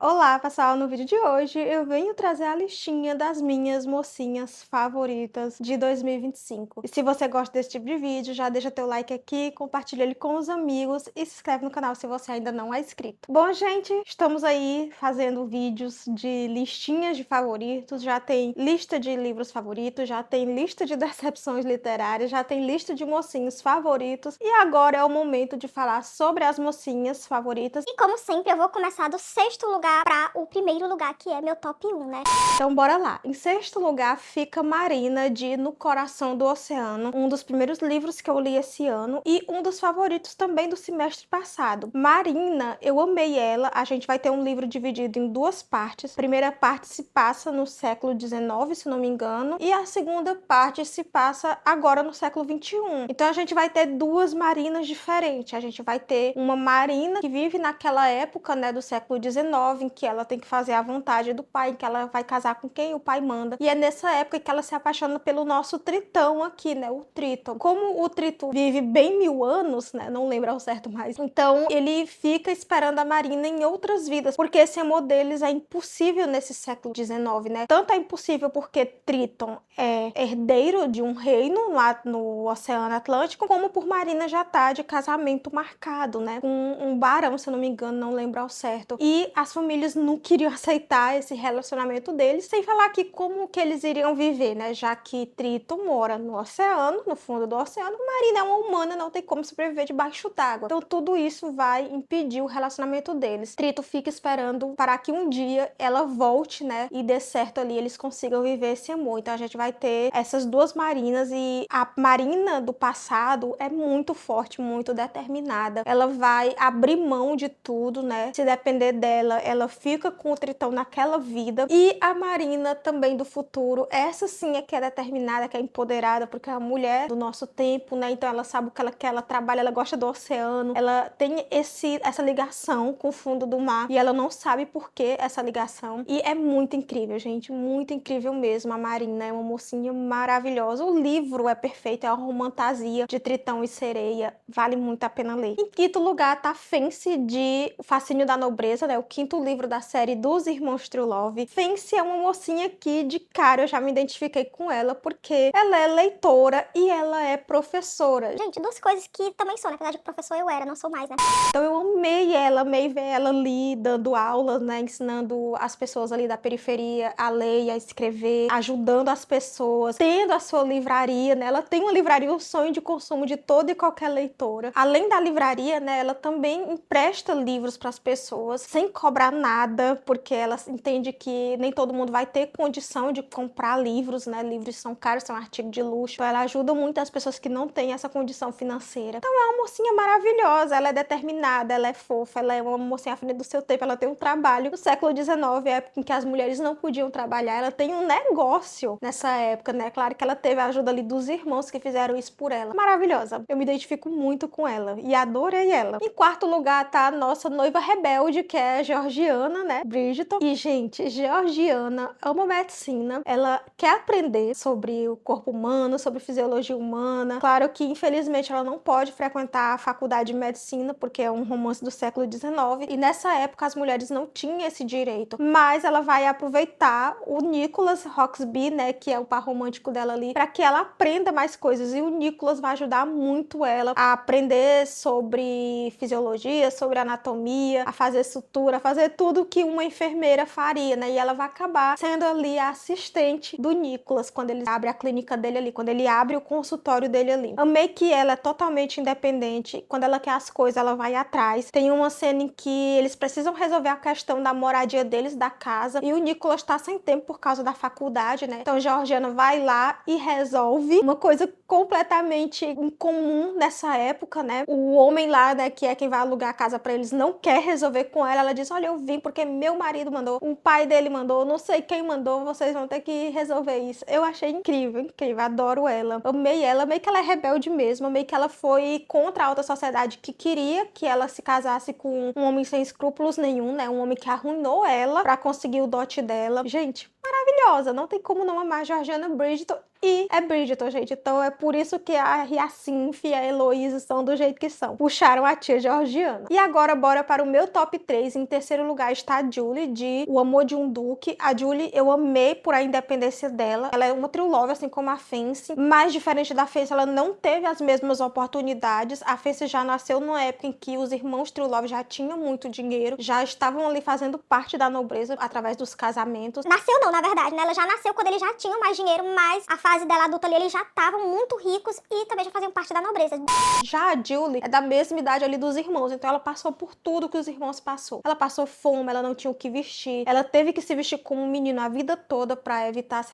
Olá, pessoal! No vídeo de hoje eu venho trazer a listinha das minhas mocinhas favoritas de 2025. E se você gosta desse tipo de vídeo, já deixa teu like aqui, compartilha ele com os amigos e se inscreve no canal se você ainda não é inscrito. Bom, gente, estamos aí fazendo vídeos de listinhas de favoritos, já tem lista de livros favoritos, já tem lista de decepções literárias, já tem lista de mocinhos favoritos e agora é o momento de falar sobre as mocinhas favoritas. E como sempre, eu vou começar do sexto lugar para o primeiro lugar, que é meu top 1, né? Então bora lá. Em sexto lugar fica Marina, de No Coração do Oceano, um dos primeiros livros que eu li esse ano e um dos favoritos também do semestre passado. Marina, eu amei ela. A gente vai ter um livro dividido em duas partes. A primeira parte se passa no século XIX, se não me engano, e a segunda parte se passa agora no século XXI. Então a gente vai ter duas Marinas diferentes. A gente vai ter uma Marina que vive naquela época, né, do século XIX, em que ela tem que fazer a vontade do pai, em que ela vai casar com quem o pai manda. E é nessa época que ela se apaixona pelo nosso Tritão aqui, né, o Triton. Como o Triton vive bem 1000 anos, né, não lembro ao certo mais, então ele fica esperando a Marina em outras vidas, porque esse amor deles é impossível nesse século XIX, né? Tanto é impossível porque Triton é herdeiro de um reino lá no Oceano Atlântico, como por Marina já tá de casamento marcado, né, com um barão, se eu não me engano, não lembro ao certo. E as famílias não queriam aceitar esse relacionamento deles, sem falar que como que eles iriam viver, né? Já que Triton mora no oceano, no fundo do oceano, Marina é uma humana, não tem como sobreviver debaixo d'água. Então tudo isso vai impedir o relacionamento deles. Triton fica esperando para que um dia ela volte, né? E dê certo ali, eles consigam viver esse amor. Então a gente vai ter essas duas Marinas e a Marina do passado é muito forte, muito determinada. Ela vai abrir mão de tudo, né? Se depender dela, ela fica com o Tritão naquela vida. E a Marina também do futuro, essa sim é que é determinada, que é empoderada, porque é a mulher do nosso tempo, né? Então ela sabe o que ela quer, ela trabalha, ela gosta do oceano, ela tem essa ligação com o fundo do mar e ela não sabe por que essa ligação. E é muito incrível, gente, muito incrível mesmo. A Marina é uma mocinha maravilhosa. O livro é perfeito, é uma romantasia de Tritão e Sereia, vale muito a pena ler. Em quinto lugar tá Fence, de O Fascínio da Nobreza, né? O quinto livro da série dos Irmãos Trulaw. Fence é uma mocinha que de cara eu já me identifiquei com ela, porque ela é leitora e ela é professora. Gente, duas coisas que também sou, na verdade, professor eu era, não sou mais, né? Então eu amei ela, amei ver ela ali dando aulas, né, ensinando as pessoas ali da periferia a ler e a escrever, ajudando as pessoas, tendo a sua livraria, né? Ela tem uma livraria, o sonho de consumo de toda e qualquer leitora. Além da livraria, né, ela também empresta livros para as pessoas sem cobrar nada, porque ela entende que nem todo mundo vai ter condição de comprar livros, né? Livros são caros, são artigo de luxo. Então ela ajuda muito as pessoas que não têm essa condição financeira. Então é uma mocinha maravilhosa, ela é determinada, ela é fofa, ela é uma mocinha à frente do seu tempo, ela tem um trabalho no século XIX, época em que as mulheres não podiam trabalhar, ela tem um negócio nessa época, né? Claro que ela teve a ajuda ali dos irmãos que fizeram isso por ela. Maravilhosa, eu me identifico muito com ela e adorei ela. Em quarto lugar tá a nossa noiva rebelde, que é a Georgiana, né? Bridgerton. E, gente, Georgiana ama medicina, ela quer aprender sobre o corpo humano, sobre fisiologia humana. Claro que, infelizmente, ela não pode frequentar a faculdade de medicina, porque é um romance do século XIX, e nessa época as mulheres não tinham esse direito, mas ela vai aproveitar o Nicholas Roxby, né, que é o par romântico dela ali, para que ela aprenda mais coisas, e o Nicholas vai ajudar muito ela a aprender sobre fisiologia, sobre anatomia, a fazer sutura, a fazer tudo que uma enfermeira faria, né, e ela vai acabar sendo ali a assistente do Nicholas quando ele abre a clínica dele ali, quando ele abre o consultório dele ali. Amei que ela é totalmente independente, quando ela quer as coisas ela vai atrás. Tem uma cena em que eles precisam resolver a questão da moradia deles, da casa, e o Nicholas tá sem tempo por causa da faculdade, né, então Georgiana vai lá e resolve uma coisa completamente incomum nessa época, né, o homem lá, né, que é quem vai alugar a casa pra eles, não quer resolver com ela diz, olha, eu vim porque meu marido mandou, o pai dele mandou, não sei quem mandou, vocês vão ter que resolver isso. Eu achei incrível, incrível, adoro ela, amei que ela é rebelde mesmo, amei que ela foi contra a alta sociedade que queria que ela se casasse com um homem sem escrúpulos nenhum, né, um homem que arruinou ela pra conseguir o dote dela. Gente, maravilhosa, não tem como não amar a Georgiana Bridgerton. E é Bridgerton, gente, então é por isso que a Hyacinth e a Heloise são do jeito que são. Puxaram a tia Georgiana. E agora bora para o meu top 3. Em terceiro lugar está a Julie, de O Amor de um Duque. A Julie eu amei por a independência dela. Ela é uma true love, assim como a Fence, mas diferente da Fence, ela não teve as mesmas oportunidades. A Fence já nasceu numa época em que os irmãos true love já tinham muito dinheiro, já estavam ali fazendo parte da nobreza através dos casamentos. Nasceu não, na verdade, né? Ela já nasceu quando eles já tinham mais dinheiro, mas a fase dela adulta ali, eles já estavam muito ricos e também já faziam parte da nobreza. Já a Julie é da mesma idade ali dos irmãos, então ela passou por tudo que os irmãos passou. Ela passou fome, ela não tinha o que vestir, ela teve que se vestir como um menino a vida toda para evitar,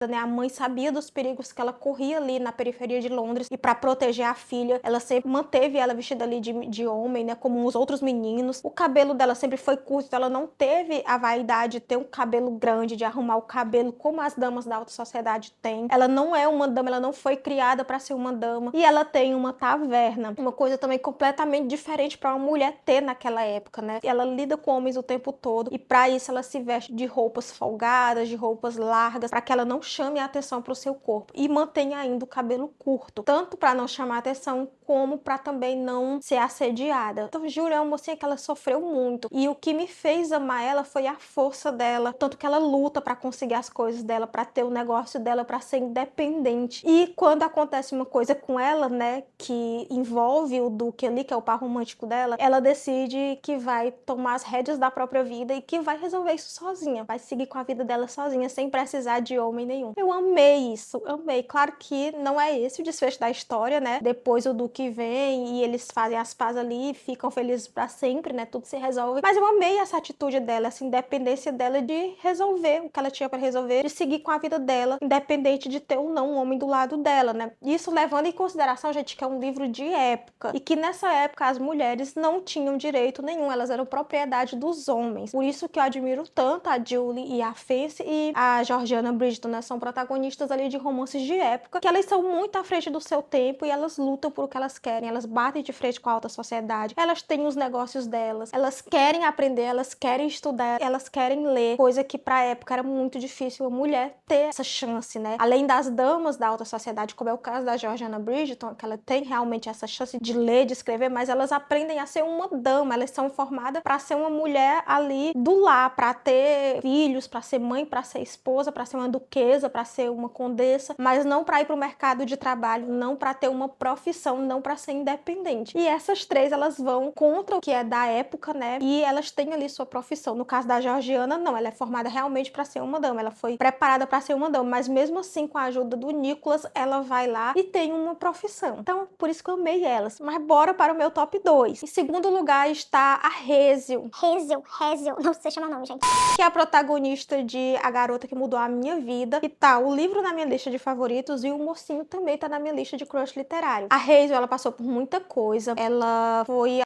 né? A mãe sabia dos perigos que ela corria ali na periferia de Londres e para proteger a filha, ela sempre manteve ela vestida ali de homem, né? Como os outros meninos. O cabelo dela sempre foi curto, então ela não teve a vaidade de ter um cabelo grande, de arrumar o cabelo como as damas da alta sociedade têm. Ela não é uma dama, ela não foi criada para ser uma dama. E ela tem uma taverna, uma coisa também completamente diferente para uma mulher ter naquela época, né? Ela lida com homens o tempo todo e para isso ela se veste de roupas folgadas, de roupas largas, para que ela não chame a atenção para o seu corpo e mantenha ainda o cabelo curto, tanto para não chamar a atenção como para também não ser assediada. Então, Julia é uma mocinha que ela sofreu muito e o que me fez amar ela foi a força dela, tanto que ela luta para conseguir as coisas dela, para ter o negócio dela, para ser independente. E quando acontece uma coisa com ela, né, que envolve o Duque ali, que é o par romântico dela, ela decide que vai tomar as rédeas da própria vida e que vai resolver isso sozinha, vai seguir com a vida dela sozinha, sem precisar de homem nenhum. Eu amei isso, amei. Claro que não é esse o desfecho da história, né? Depois o Duque vem e eles fazem as pazes ali, ficam felizes pra sempre, né? Tudo se resolve. Mas eu amei essa atitude dela, essa independência dela de resolver o que ela tinha pra resolver, de seguir com a vida dela, independente de ter ou não um homem do lado dela, né? Isso levando em consideração, gente, que é um livro de época e que nessa época as mulheres não tinham direito nenhum, elas eram propriedade dos homens. Por isso que eu admiro tanto a Julie e a Fence e a Georgiana Bridgerton, né? São protagonistas ali de romances de época, que elas são muito à frente do seu tempo e elas lutam por o que elas querem, elas batem de frente com a alta sociedade, elas têm os negócios delas, elas querem aprender, elas querem estudar, elas querem ler, coisa que pra época era muito difícil a mulher ter essa chance, né? Além das damas da alta sociedade, como é o caso da Georgiana Bridgerton, que ela tem realmente essa chance de ler, de escrever, mas elas aprendem a ser uma dama, elas são formadas para ser uma mulher ali do lar, para ter filhos, para ser mãe, para ser esposa, para ser uma duquesa, para ser uma condessa, mas não para ir para o mercado de trabalho, não para ter uma profissão, não para ser independente. E essas três, elas vão contra o que é da época, né? E elas têm ali sua profissão. No caso da Georgiana, não, ela é formada realmente para ser uma dama, ela foi preparada para ser uma dama, mas mesmo assim, com a ajuda do Nicholas, ela vai lá e tem uma profissão. Então, por isso que eu amei elas. Mas bora para o meu top 2. Em segundo lugar está a Hazel. Hazel, não sei chamar nome, gente. Que é a protagonista de A Garota que Mudou a Minha Vida. E tá o livro na minha lista de favoritos e o mocinho também tá na minha lista de crush literário. A Hazel, ela passou por muita coisa. Ela foi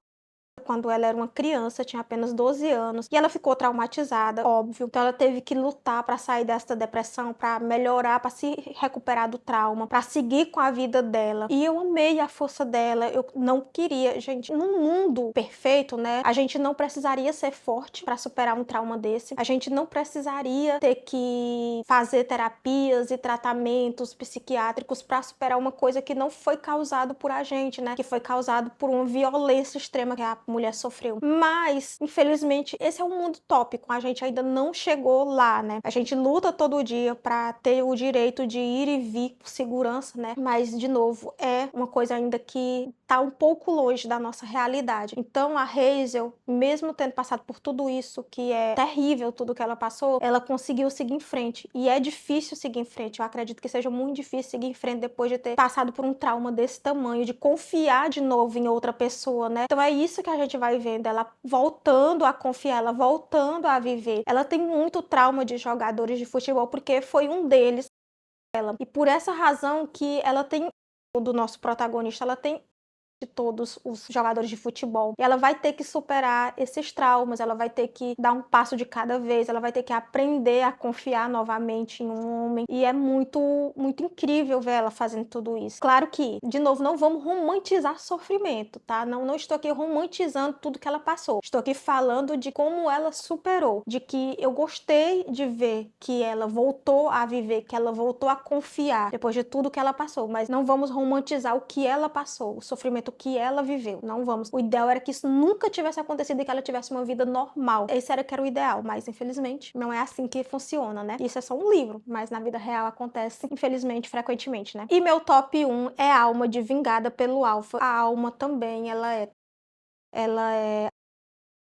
quando ela era uma criança, tinha apenas 12 anos, e ela ficou traumatizada, óbvio. Então ela teve que lutar para sair dessa depressão, para melhorar, para se recuperar do trauma, para seguir com a vida dela. E eu amei a força dela. Eu não queria, gente, num mundo perfeito, né? A gente não precisaria ser forte para superar um trauma desse. A gente não precisaria ter que fazer terapias e tratamentos psiquiátricos para superar uma coisa que não foi causado por a gente, né? Que foi causado por uma violência extrema que a mulher sofreu. Mas, infelizmente, esse é um mundo utópico. A gente ainda não chegou lá, né? A gente luta todo dia para ter o direito de ir e vir com segurança, né? Mas, de novo, é uma coisa ainda que tá um pouco longe da nossa realidade. Então, a Hazel, mesmo tendo passado por tudo isso, que é terrível tudo que ela passou, ela conseguiu seguir em frente. E é difícil seguir em frente. Eu acredito que seja muito difícil seguir em frente depois de ter passado por um trauma desse tamanho, de confiar de novo em outra pessoa, né? Então, é isso que a gente vai vendo, ela voltando a confiar, ela voltando a viver. Ela tem muito trauma de jogadores de futebol, porque foi um deles. E por essa razão que ela tem, do nosso protagonista, ela tem de todos os jogadores de futebol. E ela vai ter que superar esses traumas, ela vai ter que dar um passo de cada vez, ela vai ter que aprender a confiar novamente em um homem. E é muito, muito incrível ver ela fazendo tudo isso. Claro que, de novo, não vamos romantizar sofrimento, tá? Não estou aqui romantizando tudo que ela passou. Estou aqui falando de como ela superou, de que eu gostei de ver que ela voltou a viver, que ela voltou a confiar depois de tudo que ela passou, mas não vamos romantizar o que ela passou, o sofrimento que ela viveu. Não vamos. O ideal era que isso nunca tivesse acontecido e que ela tivesse uma vida normal. Esse era que era o ideal, mas infelizmente não é assim que funciona, né? Isso é só um livro, mas na vida real acontece, infelizmente, frequentemente, né? E meu top 1 é a Alma de Vingada pelo Alpha. A Alma também, ela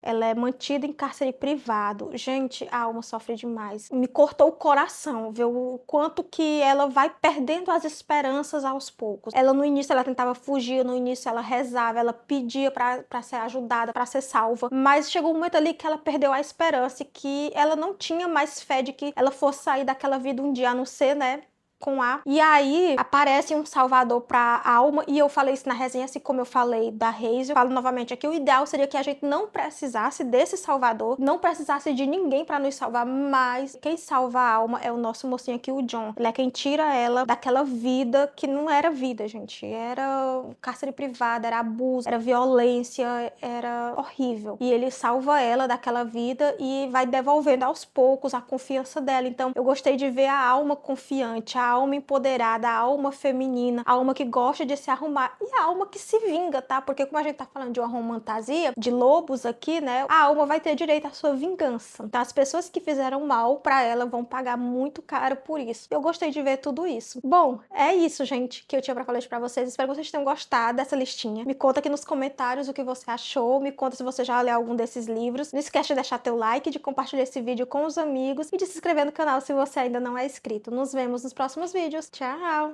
é mantida em cárcere privado. Gente, a Alma sofre demais. Me cortou o coração ver o quanto que ela vai perdendo as esperanças aos poucos. Ela no início ela tentava fugir, no início ela rezava, ela pedia pra ser ajudada, pra ser salva, mas chegou um momento ali que ela perdeu a esperança e que ela não tinha mais fé de que ela fosse sair daquela vida um dia, a não ser, né, com A. E aí aparece um salvador pra Alma, e eu falei isso na resenha, assim como eu falei da Hazel. Falo novamente aqui, o ideal seria que a gente não precisasse desse salvador, não precisasse de ninguém pra nos salvar, mas quem salva a Alma é o nosso mocinho aqui, o John. Ele é quem tira ela daquela vida que não era vida, gente. Era cárcere privado, era abuso, era violência, era horrível. E ele salva ela daquela vida e vai devolvendo aos poucos a confiança dela. Então eu gostei de ver a Alma confiante, a alma empoderada, a alma feminina, a alma que gosta de se arrumar e a alma que se vinga, tá? Porque como a gente tá falando de uma romantasia, de lobos aqui, né? A alma vai ter direito à sua vingança. Então as pessoas que fizeram mal pra ela vão pagar muito caro por isso. Eu gostei de ver tudo isso. Bom, é isso, gente, que eu tinha pra falar pra vocês. Espero que vocês tenham gostado dessa listinha. Me conta aqui nos comentários o que você achou. Me conta se você já leu algum desses livros. Não esquece de deixar teu like, de compartilhar esse vídeo com os amigos e de se inscrever no canal se você ainda não é inscrito. Nos vemos nos próximos vídeos. Tchau!